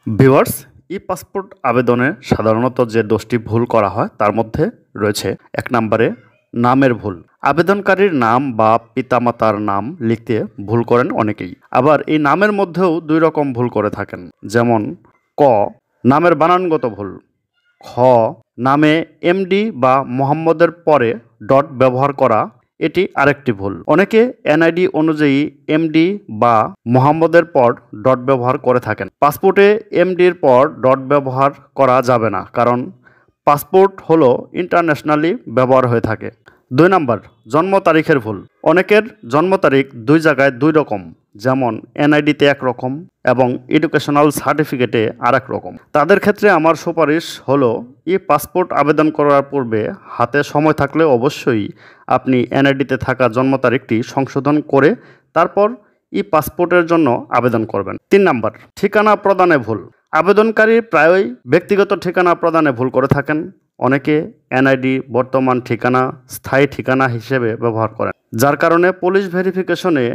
Viewers, ই passport আবেদনে সাধারণত যে 10টি ভুল করা হয় তার মধ্যে রয়েছে 1 নম্বরে নামের ভুল। আবেদনকারীর নাম বা পিতামাতার নাম লিখতে ভুল করেন অনেকেই। আবার এই নামের মধ্যেও 2 রকম ভুল করে থাকেন, যেমন ক নামের বানানগত ভুল, খ নামে এমডি বা মোহাম্মদের পরে ডট ব্যবহার করা, এটি আরেকটি ভুল। অনেকে এনআইডি অনুযায়ী এমডি বা মোহাম্মদের পর ডট ব্যবহার করে থাকেন। পাসপোর্টে এমডির পর ডট ব্যবহার করা যাবে না, কারণ পাসপোর্ট হলো ইন্টারন্যাশনালি ব্যবহার হয়ে থাকে। 2 নম্বর জন্ম তারিখের ভুল। অনেকের জন্ম তারিখ 2 জায়গায় 2 রকম, যেমন এনআইডিতে একরকম এবং এডুকেশনাল সার্টিফিকেটে আরেক রকম। তাদের ক্ষেত্রে আমার সুপারিশ হলো ই পাসপোর্ট আবেদন করার পূর্বে হাতে সময় থাকলে অবশ্যই আপনি এনআইডিতে থাকা জন্ম তারিখটি সংশোধন করে তারপর ই পাসপোর্টের জন্য আবেদন করবেন। 3 নম্বর ঠিকানা প্রদানে ভুল। আবেদনকারী প্রায়ই ব্যক্তিগত ঠিকানা প্রদানে ভুল করে থাকেন। অনেকে এনআইডি বর্তমান ঠিকানা স্থায়ী ঠিকানা হিসেবে ব্যবহার করেন, যার কারণে পুলিশ ভেরিফিকেশনে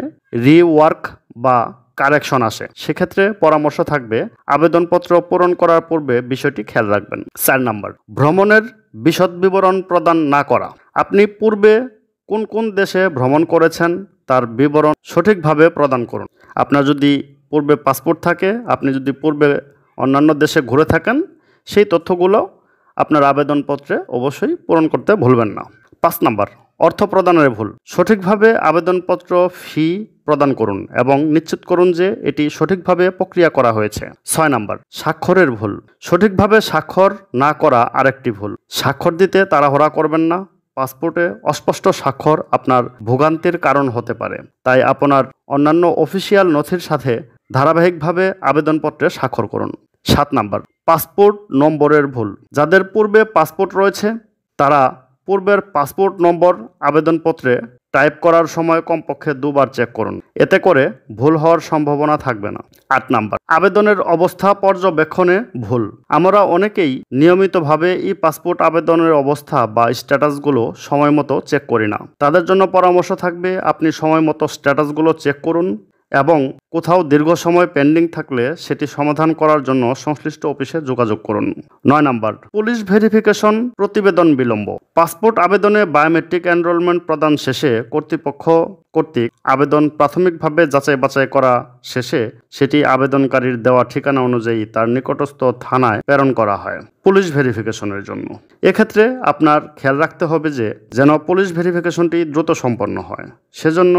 রিওয়ার্ক বা কারেকশন আসে। সেক্ষেত্রে পরামর্শ থাকবে আবেদনপত্র পূরণ করার পূর্বে বিষয়টি খেয়াল রাখবেন। 4 নম্বর ভ্রমণের বিশদ বিবরণ প্রদান না করা। আপনি পূর্বে কোন কোন দেশে ভ্রমণ করেছেন তার বিবরণ সঠিকভাবে প্রদান করুন। আপনার যদি পূর্বে পাসপোর্ট থাকে, আপনি যদি পূর্বে অন্যান্য দেশে ঘুরে থাকেন, সেই তথ্যগুলো আপনার আবেদনপত্রে অবশ্যই পূরণ করতে ভুলবেন না। 5 নম্বর অর্থ প্রদানের ভুল। সঠিকভাবে আবেদনপত্র ফি প্রদান করুন এবং নিশ্চিত করুন যে এটি সঠিকভাবে প্রক্রিয়া করা হয়েছে। 6 নম্বর স্বাক্ষরের ভুল। সঠিকভাবে স্বাক্ষর না করা আরেকটি ভুল। স্বাক্ষর দিতে তাড়াহুড়া করবেন না। পাসপোর্টে অস্পষ্ট স্বাক্ষর আপনার ভোগান্তির কারণ হতে পারে, তাই আপনার অন্যান্য অফিসিয়াল নথির সাথে ধারাবাহিকভাবে আবেদনপত্রে স্বাক্ষর করুন। 7 নম্বর পাসপোর্ট নম্বরের ভুল। যাদের পূর্বে পাসপোর্ট রয়েছে তারা পূর্বের পাসপোর্ট নম্বর আবেদনপত্রে টাইপ করার সময় কমপক্ষে 2 বার চেক করুন, এতে করে ভুল হওয়ার সম্ভাবনা থাকবে না। 8 নম্বর আবেদনের অবস্থা পর্যবেক্ষণে ভুল। আমরা অনেকেই নিয়মিতভাবে ই পাসপোর্ট আবেদনের অবস্থা বা স্ট্যাটাসগুলো সময় মতো চেক করি না। তাদের জন্য পরামর্শ থাকবে আপনি সময় মতো স্ট্যাটাসগুলো চেক করুন এবং কোথাও দীর্ঘ সময় পেন্ডিং থাকলে সেটি সমাধান করার জন্য সংশ্লিষ্ট অফিসে যোগাযোগ করুন। 9 নম্বর পুলিশ ভেরিফিকেশন প্রতিবেদন বিলম্ব। পাসপোর্ট আবেদনে বায়োমেট্রিক এনরোলমেন্ট প্রদান শেষে কর্তৃপক্ষ কর্তৃক আবেদন প্রাথমিকভাবে যাচাই বাছাই করা শেষে সেটি আবেদনকারীর দেওয়া ঠিকানা অনুযায়ী তার নিকটস্থ থানায় প্রেরণ করা হয় পুলিশ ভেরিফিকেশনের জন্য। এক্ষেত্রে আপনার খেয়াল রাখতে হবে যে যেন পুলিশ ভেরিফিকেশনটি দ্রুত সম্পন্ন হয়। সেজন্য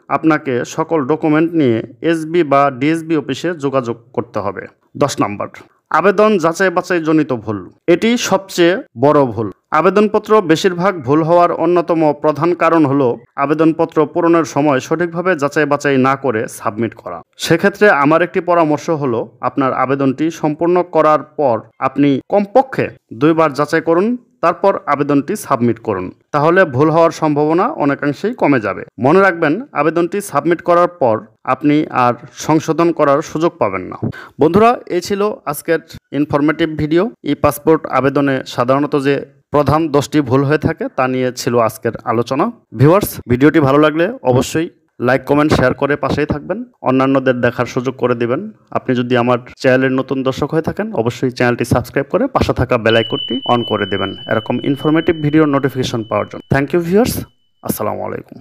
আপনাকে সকল ডকুমেন্ট নিয়ে এসবি বা ডিএসবি অফিসে যোগাযোগ করতে হবে। 10 নম্বর আবেদন যাচাই বাছাই জনিত ভুল। এটি সবচেয়ে বড় ভুল। আবেদনপত্র বেশিরভাগ ভুল হওয়ার অন্যতম প্রধান কারণ হলো আবেদনপত্র পূরণের সময় সঠিকভাবে যাচাই বাছাই না করে সাবমিট করা। সেক্ষেত্রে আমার একটি পরামর্শ হলো আপনার আবেদনটি সম্পূর্ণ করার পর আপনি কমপক্ষে 2 বার যাচাই করুন, তারপর আবেদনটি সাবমিট করুন। তাহলে ভুল হওয়ার সম্ভাবনা অনেকাংশেই কমে যাবে। মনে রাখবেন আবেদনটি সাবমিট করার পর আপনি আর সংশোধন করার সুযোগ পাবেন না। বন্ধুরা, এই ছিল আজকের ইনফরমেটিভ ভিডিও। ই পাসপোর্ট আবেদনে সাধারণত যে প্রধান 10টি ভুল হয়ে থাকে তা নিয়ে ছিল আজকের আলোচনা। ভিউয়ার্স, ভিডিওটি ভালো লাগলে অবশ্যই লাইক কমেন্ট শেয়ার করে পাশেই থাকবেন, অন্যান্যদের দেখার সুযোগ করে দিবেন। আপনি যদি আমার চ্যানেলের নতুন দর্শক হয়ে থাকেন অবশ্যই চ্যানেলটি সাবস্ক্রাইব করে পাশে থাকা বেল আইকনটি অন করে দেবেন এরকম ইনফরমেটিভ ভিডিওর নোটিফিকেশন পাওয়ার জন্য। থ্যাংক ইউ ভিউয়ার্স, আসসালামু আলাইকুম।